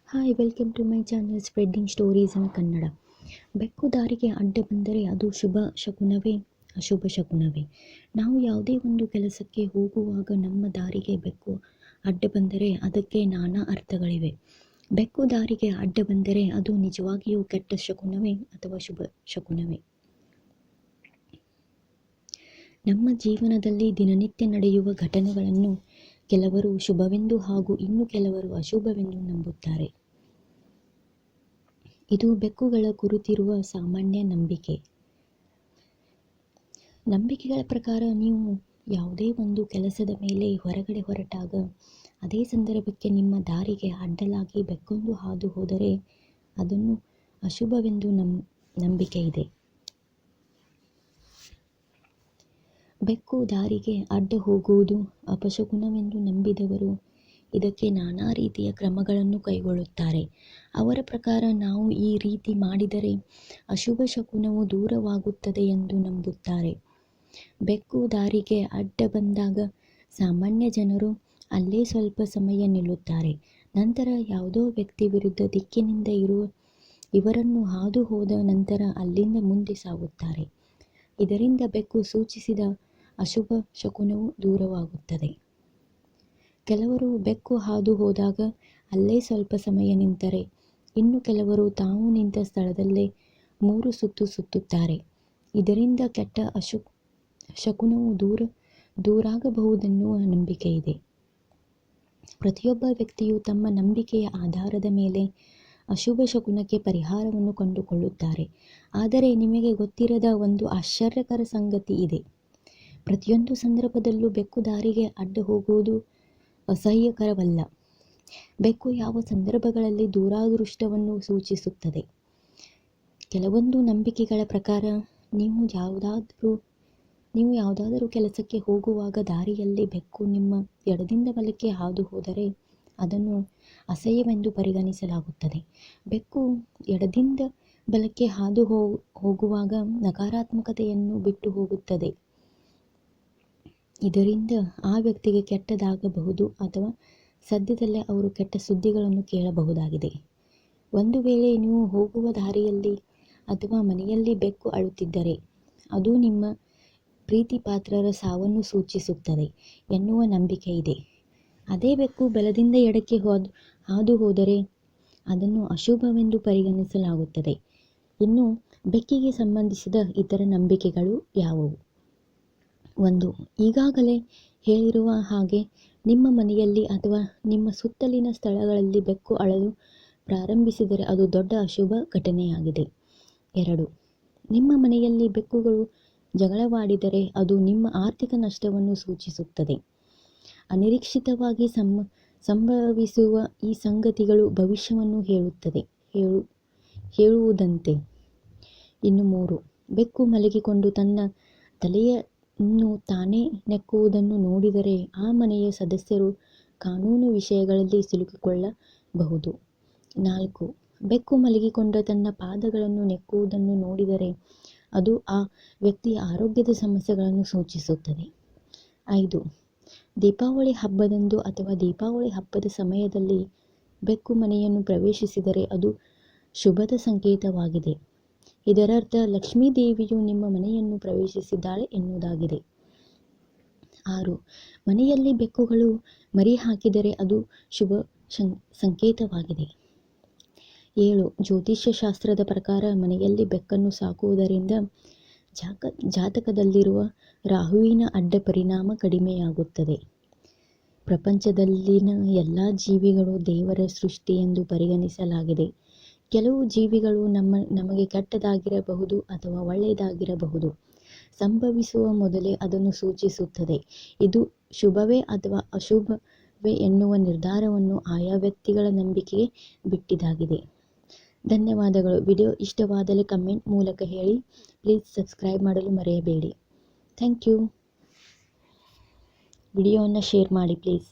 Hi, welcome to my channel spreading stories in Kannada. ಬೆಕ್ಕು ದಾರಿಗೆ ಅಡ್ಡ ಬಂದರೆ ಅದು ಶುಭ ಶಕುನವೇ ಅಶುಭ ಶಕುನವೇ? ನಾವು ಯಾವುದೇ ಒಂದು ಕೆಲಸಕ್ಕೆ ಹೋಗುವಾಗ ನಮ್ಮ ದಾರಿಗೆ ಬೆಕ್ಕು ಅಡ್ಡ ಬಂದರೆ ಅದಕ್ಕೆ ನಾನಾ ಅರ್ಥಗಳಿವೆ. ಬೆಕ್ಕು ದಾರಿಗೆ ಅಡ್ಡ ಬಂದರೆ ಅದು ನಿಜವಾಗಿಯೂ ಕೆಟ್ಟ ಶಕುನವೇ ಅಥವಾ ಶುಭ ಶಕುನವೇ? ನಮ್ಮ ಜೀವನದಲ್ಲಿ ದಿನನಿತ್ಯ ನಡೆಯುವ ಘಟನೆಗಳನ್ನು ಕೆಲವರು ಶುಭವೆಂದು ಹಾಗೂ ಇನ್ನು ಕೆಲವರು ಅಶುಭವೆಂದು ನಂಬುತ್ತಾರೆ. ಇದು ಬೆಕ್ಕುಗಳ ಕುರಿತಿರುವ ಸಾಮಾನ್ಯ ನಂಬಿಕೆಗಳ ಪ್ರಕಾರ ನೀವು ಯಾವುದೇ ಒಂದು ಕೆಲಸದ ಮೇಲೆ ಹೊರಗಡೆ ಹೊರಟಾಗ ಅದೇ ಸಂದರ್ಭಕ್ಕೆ ನಿಮ್ಮ ದಾರಿಗೆ ಅಡ್ಡಲಾಗಿ ಬೆಕ್ಕೊಂದು ಹಾದು ಹೋದರೆ ಅದನ್ನು ಅಶುಭವೆಂದು ನಂಬಿಕೆ ಇದೆ. ಬೆಕ್ಕು ದಾರಿಗೆ ಅಡ್ಡ ಹೋಗುವುದು ಅಪಶಕುನವೆಂದು ನಂಬಿದವರು ಇದಕ್ಕೆ ನಾನಾ ರೀತಿಯ ಕ್ರಮಗಳನ್ನು ಕೈಗೊಳ್ಳುತ್ತಾರೆ. ಅವರ ಪ್ರಕಾರ ನಾವು ಈ ರೀತಿ ಮಾಡಿದರೆ ಅಶುಭ ಶಕುನವು ದೂರವಾಗುತ್ತದೆ ಎಂದು ನಂಬುತ್ತಾರೆ. ಬೆಕ್ಕು ದಾರಿಗೆ ಅಡ್ಡ ಬಂದಾಗ ಸಾಮಾನ್ಯ ಜನರು ಅಲ್ಲೇ ಸ್ವಲ್ಪ ಸಮಯ ನಿಲ್ಲುತ್ತಾರೆ. ನಂತರ ಯಾವುದೋ ವ್ಯಕ್ತಿ ವಿರುದ್ಧ ದಿಕ್ಕಿನಿಂದ ಇವರನ್ನು ಹಾದು ಹೋದ ನಂತರ ಅಲ್ಲಿಂದ ಮುಂದೆ ಸಾಗುತ್ತಾರೆ. ಇದರಿಂದ ಬೆಕ್ಕು ಸೂಚಿಸಿದ ಅಶುಭ ಶಕುನವು ದೂರವಾಗುತ್ತದೆ. ಕೆಲವರು ಬೆಕ್ಕು ಹಾದು ಹೋದಾಗ ಅಲ್ಲೇ ಸ್ವಲ್ಪ ಸಮಯ ನಿಂತರೆ ಇನ್ನು ಕೆಲವರು ತಾವು ನಿಂತ ಸ್ಥಳದಲ್ಲೇ 3 ಸುತ್ತು ಸುತ್ತುತ್ತಾರೆ. ಇದರಿಂದ ಕೆಟ್ಟ ಶಕುನವು ದೂರಾಗಬಹುದೆನ್ನುವ ನಂಬಿಕೆ ಇದೆ. ಪ್ರತಿಯೊಬ್ಬ ವ್ಯಕ್ತಿಯು ತಮ್ಮ ನಂಬಿಕೆಯ ಆಧಾರದ ಮೇಲೆ ಅಶುಭ ಶಕುನಕ್ಕೆ ಪರಿಹಾರವನ್ನು ಕಂಡುಕೊಳ್ಳುತ್ತಾರೆ. ಆದರೆ ನಿಮಗೆ ಗೊತ್ತಿರದ ಒಂದು ಆಶ್ಚರ್ಯಕರ ಸಂಗತಿ ಇದೆ. ಪ್ರತಿಯೊಂದು ಸಂದರ್ಭದಲ್ಲೂ ಬೆಕ್ಕು ದಾರಿಗೆ ಅಡ್ಡ ಹೋಗುವುದು ಅಸಹ್ಯಕರವಲ್ಲ. ಬೆಕ್ಕು ಯಾವ ಸಂದರ್ಭಗಳಲ್ಲಿ ದುರಾದೃಷ್ಟವನ್ನು ಸೂಚಿಸುತ್ತದೆ? ಕೆಲವೊಂದು ನಂಬಿಕೆಗಳ ಪ್ರಕಾರ ನೀವು ಯಾವುದಾದರೂ ಕೆಲಸಕ್ಕೆ ಹೋಗುವಾಗ ದಾರಿಯಲ್ಲಿ ಬೆಕ್ಕು ನಿಮ್ಮ ಎಡದಿಂದ ಬಲಕ್ಕೆ ಹಾದು ಹೋದರೆ ಅದನ್ನು ಅಸಹ್ಯವೆಂದು ಪರಿಗಣಿಸಲಾಗುತ್ತದೆ. ಬೆಕ್ಕು ಎಡದಿಂದ ಬಲಕ್ಕೆ ಹಾದು ಹೋಗುವಾಗ ನಕಾರಾತ್ಮಕತೆಯನ್ನು ಬಿಟ್ಟು ಹೋಗುತ್ತದೆ. ಇದರಿಂದ ಆ ವ್ಯಕ್ತಿಗೆ ಕೆಟ್ಟದಾಗಬಹುದು ಅಥವಾ ಸದ್ಯದಲ್ಲೇ ಅವರು ಕೆಟ್ಟ ಸುದ್ದಿಗಳನ್ನು ಕೇಳಬಹುದಾಗಿದೆ. ಒಂದು ವೇಳೆ ನೀವು ಹೋಗುವ ದಾರಿಯಲ್ಲಿ ಅಥವಾ ಮನೆಯಲ್ಲಿ ಬೆಕ್ಕು ಅಳುತ್ತಿದ್ದರೆ ಅದು ನಿಮ್ಮ ಪ್ರೀತಿಪಾತ್ರರ ಸಾವನ್ನು ಸೂಚಿಸುತ್ತದೆ ಎನ್ನುವ ನಂಬಿಕೆ ಇದೆ. ಅದೇ ಬೆಕ್ಕು ಬಲದಿಂದ ಎಡಕ್ಕೆ ಹಾದು ಹೋದರೆ ಅದನ್ನು ಅಶುಭವೆಂದು ಪರಿಗಣಿಸಲಾಗುತ್ತದೆ. ಇನ್ನು ಬೆಕ್ಕಿಗೆ ಸಂಬಂಧಿಸಿದ ಇತರ ನಂಬಿಕೆಗಳು ಯಾವುವು? 1. ಈಗಾಗಲೇ ಹೇಳಿರುವ ಹಾಗೆ ನಿಮ್ಮ ಮನೆಯಲ್ಲಿ ಅಥವಾ ನಿಮ್ಮ ಸುತ್ತಲಿನ ಸ್ಥಳಗಳಲ್ಲಿ ಬೆಕ್ಕು ಅಳಲು ಪ್ರಾರಂಭಿಸಿದರೆ ಅದು ದೊಡ್ಡ ಅಶುಭ ಘಟನೆಯಾಗಿದೆ. 2. ನಿಮ್ಮ ಮನೆಯಲ್ಲಿ ಬೆಕ್ಕುಗಳು ಜಗಳವಾಡಿದರೆ ಅದು ನಿಮ್ಮ ಆರ್ಥಿಕ ನಷ್ಟವನ್ನು ಸೂಚಿಸುತ್ತದೆ. ಅನಿರೀಕ್ಷಿತವಾಗಿ ಸಂಭವಿಸುವ ಈ ಸಂಗತಿಗಳು ಭವಿಷ್ಯವನ್ನು ಹೇಳುವುದಂತೆ. ಇನ್ನು 3. ಬೆಕ್ಕು ಮಲಗಿಕೊಂಡು ತನ್ನ ತಲೆಯನ್ನು ತಾನೇ ನೆಕ್ಕುವುದನ್ನು ನೋಡಿದರೆ ಆ ಮನೆಯ ಸದಸ್ಯರು ಕಾನೂನು ವಿಷಯಗಳಲ್ಲಿ ಸಿಲುಕಿಕೊಳ್ಳಬಹುದು. 4. ಬೆಕ್ಕು ಮಲಗಿಕೊಂಡ ತನ್ನ ಪಾದಗಳನ್ನು ನೆಕ್ಕುವುದನ್ನು ನೋಡಿದರೆ ಅದು ಆ ವ್ಯಕ್ತಿಯ ಆರೋಗ್ಯದ ಸಮಸ್ಯೆಗಳನ್ನು ಸೂಚಿಸುತ್ತದೆ. 5. ದೀಪಾವಳಿ ಹಬ್ಬದಂದು ಅಥವಾ ದೀಪಾವಳಿ ಹಬ್ಬದ ಸಮಯದಲ್ಲಿ ಬೆಕ್ಕು ಮನೆಯನ್ನು ಪ್ರವೇಶಿಸಿದರೆ ಅದು ಶುಭದ ಸಂಕೇತವಾಗಿದೆ. ಇದರರ್ಥ ಲಕ್ಷ್ಮೀ ದೇವಿಯು ನಿಮ್ಮ ಮನೆಯನ್ನು ಪ್ರವೇಶಿಸಿದ್ದಾಳೆ ಎನ್ನುವುದಾಗಿದೆ. 6. ಮನೆಯಲ್ಲಿ ಬೆಕ್ಕುಗಳು ಮರಿ ಹಾಕಿದರೆ ಅದು ಶುಭ ಸಂಕೇತವಾಗಿದೆ. 7. ಜ್ಯೋತಿಷ್ಯ ಶಾಸ್ತ್ರದ ಪ್ರಕಾರ ಮನೆಯಲ್ಲಿ ಬೆಕ್ಕನ್ನು ಸಾಕುವುದರಿಂದ ಜಾತಕದಲ್ಲಿರುವ ರಾಹುವಿನ ಅಡ್ಡ ಪರಿಣಾಮ ಕಡಿಮೆಯಾಗುತ್ತದೆ. ಪ್ರಪಂಚದಲ್ಲಿನ ಎಲ್ಲ ಜೀವಿಗಳು ದೇವರ ಸೃಷ್ಟಿ ಎಂದು ಪರಿಗಣಿಸಲಾಗಿದೆ. ಕೆಲವು ಜೀವಿಗಳು ನಮಗೆ ಕೆಟ್ಟದಾಗಿರಬಹುದು ಅಥವಾ ಒಳ್ಳೆಯದಾಗಿರಬಹುದು. ಸಂಭವಿಸುವ ಮೊದಲೇ ಅದನ್ನು ಸೂಚಿಸುತ್ತದೆ. ಇದು ಶುಭವೇ ಅಥವಾ ಅಶುಭವೇ ಎನ್ನುವ ನಿರ್ಧಾರವನ್ನು ಆಯಾ ವ್ಯಕ್ತಿಗಳ ನಂಬಿಕೆಗೆ ಬಿಟ್ಟಿದ್ದಾಗಿದೆ. ಧನ್ಯವಾದಗಳು. ವಿಡಿಯೋ ಇಷ್ಟವಾದಲ್ಲಿ ಕಮೆಂಟ್ ಮೂಲಕ ಹೇಳಿ. ಪ್ಲೀಸ್ ಸಬ್ಸ್ಕ್ರೈಬ್ ಮಾಡಲು ಮರೆಯಬೇಡಿ. Thank you. ವಿಡಿಯೋವನ್ನು ಶೇರ್ ಮಾಡಿ ಪ್ಲೀಸ್.